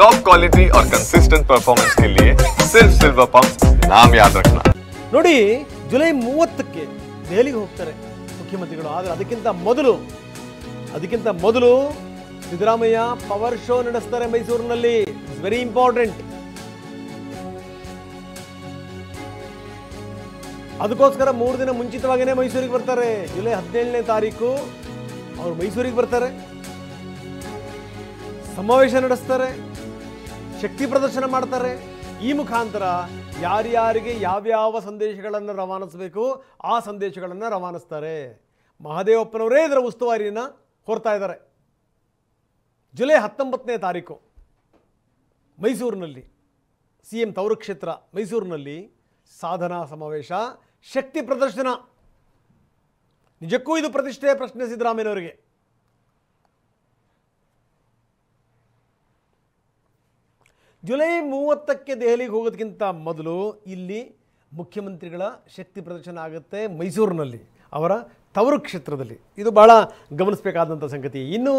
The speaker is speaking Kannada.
टॉप क्वालिटी और कंसिस्टेंट परफॉर्मेंस के लिए सिर्फ सिल्वर पंप नाम याद रखना। ನೋಡಿ ಜುಲೈ 30ಕ್ಕೆ ದೆಹಲಿಗೆ ಹೋಗ್ತಾರೆ ಮುಖ್ಯಮಂತ್ರಿಗಳು. ಆದರೆ ಅದಕ್ಕಿಂತ ಮೊದಲು ಸಿದ್ದರಾಮಯ್ಯ ಪವರ್ ಶೋ ನಡೆಸ್ತಾರೆ ಮೈಸೂರಿನಲ್ಲಿ. It's very important. ಅದಕ್ಕೋಸ್ಕರ 3 ದಿನ ಮುಂಚಿತವಾಗಿಯೇ ಮೈಸೂರಿಗೆ ಬರ್ತಾರೆ. ಜುಲೈ 17ನೇ ತಾರೀಕು ಅವರು ಮೈಸೂರಿಗೆ ಬರ್ತಾರೆ, ಸಮಾವೇಶ ನಡೆಸ್ತಾರೆ, ಶಕ್ತಿ ಪ್ರದರ್ಶನ ಮಾಡ್ತಾರೆ. ಈ ಮುಖಾಂತರ ಯಾರ್ಯಾರಿಗೆ ಯಾವ್ಯಾವ ಸಂದೇಶಗಳನ್ನು ರವಾನಿಸಬೇಕು ಆ ಸಂದೇಶಗಳನ್ನು ರವಾನಿಸ್ತಾರೆ. ಮಹದೇವಪ್ಪನವರೇ ಇದರ ಉಸ್ತುವಾರಿಯನ್ನು ಹೊರ್ತಾ ಇದ್ದಾರೆ. ಜುಲೈ 19ನೇ ತಾರೀಕು ಮೈಸೂರಿನಲ್ಲಿ CM ತವರು ಕ್ಷೇತ್ರ ಮೈಸೂರಿನಲ್ಲಿ ಸಾಧನಾ ಸಮಾವೇಶ, ಶಕ್ತಿ ಪ್ರದರ್ಶನ. ನಿಜಕ್ಕೂ ಇದು ಪ್ರತಿಷ್ಠೆಯ ಪ್ರಶ್ನೆ ಸಿದ್ದರಾಮಯ್ಯನವರಿಗೆ. ಜುಲೈ 30ಕ್ಕೆ ದೆಹಲಿಗೆ ಹೋಗೋದಕ್ಕಿಂತ ಮೊದಲು ಇಲ್ಲಿ ಮುಖ್ಯಮಂತ್ರಿಗಳ ಶಕ್ತಿ ಪ್ರದರ್ಶನ ಆಗುತ್ತೆ ಮೈಸೂರಿನಲ್ಲಿ, ಅವರ ತವರು ಕ್ಷೇತ್ರದಲ್ಲಿ. ಇದು ಭಾಳ ಗಮನಿಸಬೇಕಾದಂಥ ಸಂಗತಿ. ಇನ್ನು